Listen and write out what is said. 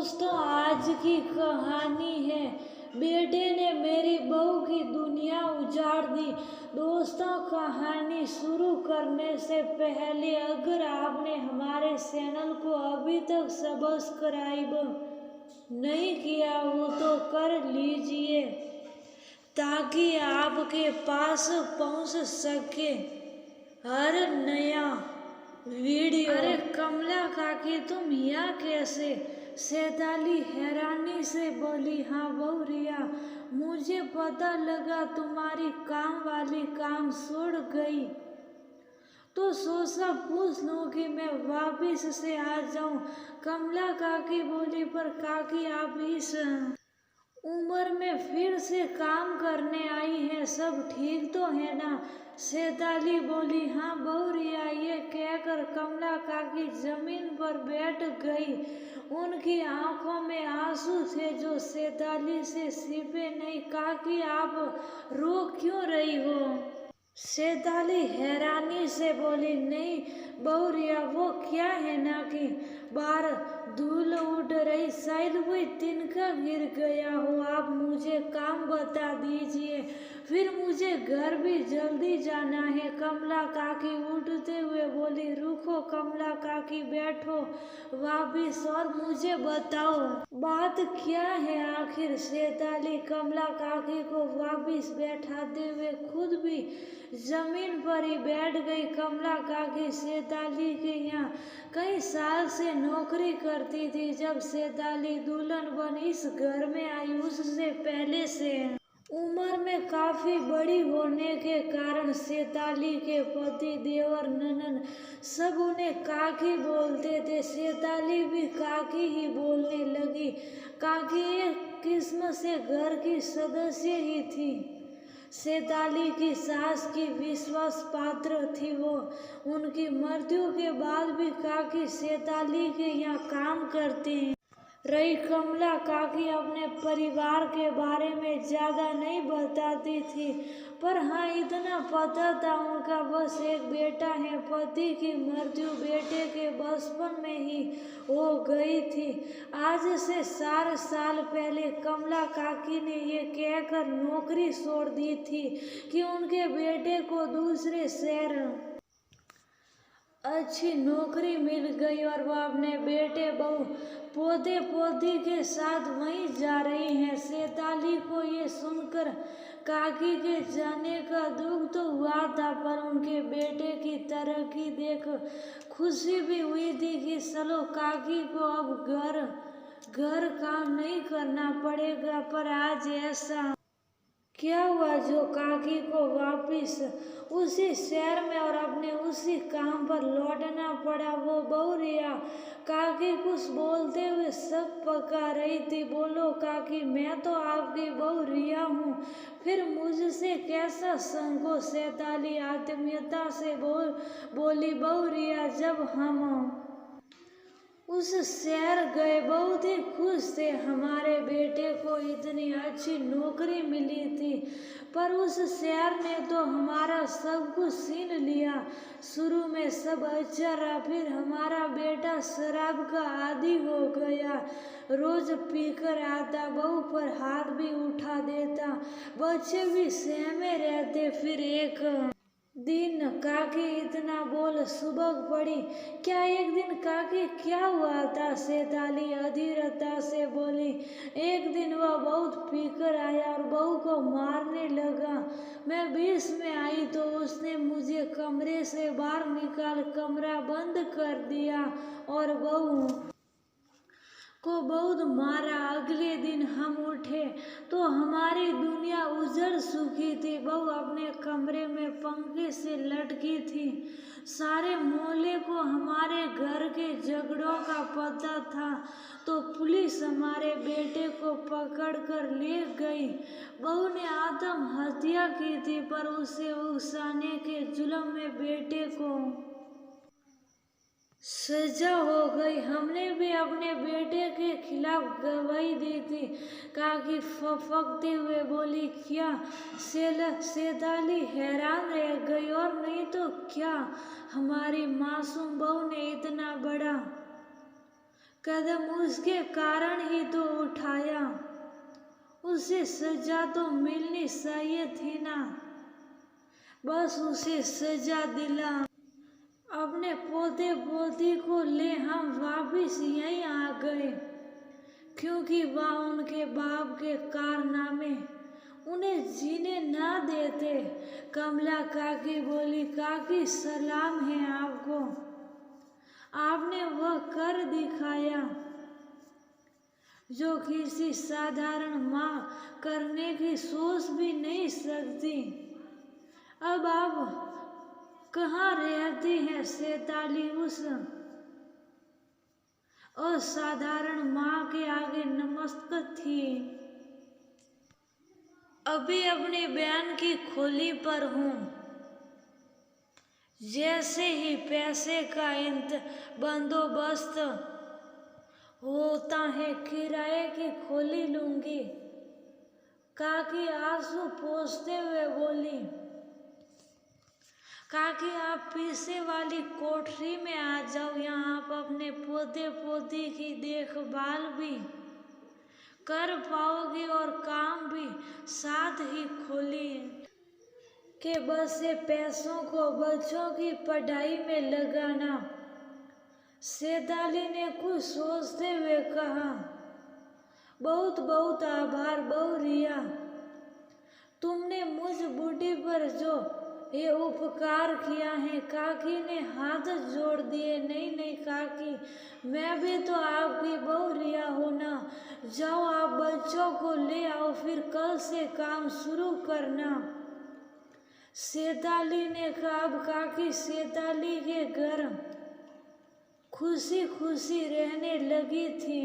दोस्तों, आज की कहानी है बेटे ने मेरी बहू की दुनिया उजाड़ दी। दोस्तों, कहानी शुरू करने से पहले अगर आपने हमारे चैनल को अभी तक सब्सक्राइब नहीं किया हो तो कर लीजिए ताकि आपके पास पहुंच सके हर नया वीडियो। अरे कमला काकी, तुम यहाँ कैसे? सैताली हैरानी से बोली। हाँ बहू रिया, मुझे पता लगा तुम्हारी काम वाली काम छोड़ गई तो सोचा पूछ लूं कि मैं वापिस से आ जाऊं। कमला काकी बोली, पर काकी आप इस उम्र में फिर से काम करने आई है, सब ठीक तो है ना? सैताली बोली। हाँ बहू रिया, ये कहकर कमला काकी जमीन पर बैठ गई। उनकी आंखों में आंसू थे जो सैताली से छिपे नहीं। काकी, आप रो क्यों रही हो? सैताली हैरानी से बोली। नहीं बहू रिया, वो क्या है ना कि बाहर धूल उड़ रही, शायद कोई तिनका गिर गया हो। आप मुझे काम बता दीजिए, फिर मुझे घर भी जल्दी जाना है। कमला काकी उठते हुए बोली। रुको कमला काकी, बैठो वापिस और मुझे बताओ बात क्या है आखिर। सैताली कमला काकी को वापिस बैठाते हुए खुद भी जमीन पर ही बैठ गई। कमला काकी सैताली के यहाँ कई साल से नौकरी करती थी। जब सैताली दुल्हन बन इस घर में आई, उससे पहले से उम्र में काफी बड़ी होने के कारण सैताली के पति, देवर, ननद सब उन्हें काकी बोलते थे। सैताली भी काकी ही बोलने लगी। काकी एक किस्म से घर की सदस्य ही थी। सैताली की सास की विश्वास पात्र थी वो। उनकी मृत्यु के बाद भी काकी सैताली के यहाँ काम करती रही। कमला काकी अपने परिवार के बारे में ज्यादा नहीं बताती थी, पर हाँ इतना पता था उनका बस एक बेटा है। पति की मृत्यु बेटे के बचपन में ही हो गई थी। आज से 4 साल पहले कमला काकी ने ये कहकर नौकरी छोड़ दी थी कि उनके बेटे को दूसरे शहर अच्छी नौकरी मिल गई और वह अपने बेटे, बहू, पोते पोती के साथ वहीं जा रही हैं। सैताली को ये सुनकर काकी के जाने का दुख तो हुआ था, पर उनके बेटे की तरक्की देख खुशी भी हुई थी कि चलो काकी को अब घर काम नहीं करना पड़ेगा। पर आज ऐसा क्या हुआ जो काकी को वापिस उसी शहर में और अपने उसी काम पर लौटना पड़ा? वो बहू रिया काकी कुछ बोलते हुए सब पका रही थी। बोलो काकी, मैं तो आपकी बहू रिया हूँ, फिर मुझसे कैसा संकोच? सैताली आत्मीयता से बोली। बहू रिया, जब हम उस शहर गए बहुत ही खुश थे। हमारे बेटे को इतनी अच्छी नौकरी मिली थी, पर उस शहर ने तो हमारा सब कुछ छीन लिया। शुरू में सब अच्छा रहा, फिर हमारा बेटा शराब का आदी हो गया। रोज पीकर आता, बहू पर हाथ भी उठा देता, बच्चे भी सहमे रहते। फिर एक दिन काकी इतना बोल सुबह पड़ी। क्या एक दिन काकी, क्या हुआ था? सैताली अधीरता से बोली। एक दिन वह बहुत पीकर आया और बहू को मारने लगा। मैं बीच में आई तो उसने मुझे कमरे से बाहर निकाल कमरा बंद कर दिया और बहू को बहुत मारा। अगले दिन हम उठे तो हमारी दुनिया उजड़ चुकी थी। बहू अपने कमरे में पंखे से लटकी थी। सारे मोहल्ले को हमारे घर के झगड़ों का पता था, तो पुलिस हमारे बेटे को पकड़ कर ले गई। बहू ने आत्महत्या की थी, पर उसे उकसाने के जुल्म में बेटे को सजा हो गई। हमने भी अपने बेटे के खिलाफ गवाही दी थी। काकी फपकते हुए बोली। क्या? सैताली हैरान रह गई। और नहीं तो क्या, हमारी मासूम बहू ने इतना बड़ा कदम उसके कारण ही तो उठाया, उसे सजा तो मिलनी चाहिए थी ना, बस उसे सजा दिला। अपने पोते पोती को ले हम वापिस यहीं आ गए, क्योंकि वह उनके बाप के कारनामे उन्हें जीने ना देते। कमला काकी बोली, काकी सलाम है आपको, आपने वह कर दिखाया जो किसी साधारण माँ करने की सोच भी नहीं सकती। अब आप कहाँ रहती हैं सैताली उस असाधारण माँ के आगे नतमस्तक थी। अभी अपनी बहन की खोली पर हूँ, जैसे ही पैसे का बंदोबस्त होता है किराए की खोली लूंगी। काकी आंसू पोंछते हुए बोली, काकी आप पीछे वाली कोठरी में आ जाओ, यहाँ आप अपने पोते पोती की देखभाल भी कर पाओगी और काम भी साथ ही खोली के बसे पैसों को बच्चों की पढ़ाई में लगाना। सैताली ने कुछ सोचते हुए कहा, बहुत बहुत आभार बहू रिया, तुमने मुझ बूढ़ी पर जो ये उपकार किया है। काकी ने हाथ जोड़ दिए, नहीं नहीं काकी, मैं भी तो आपकी बहू रिया हूँ ना। जाओ आप बच्चों को ले आओ, फिर कल से काम शुरू करना। सैताली ने कहा। अब काकी सैताली के घर खुशी खुशी रहने लगी थी।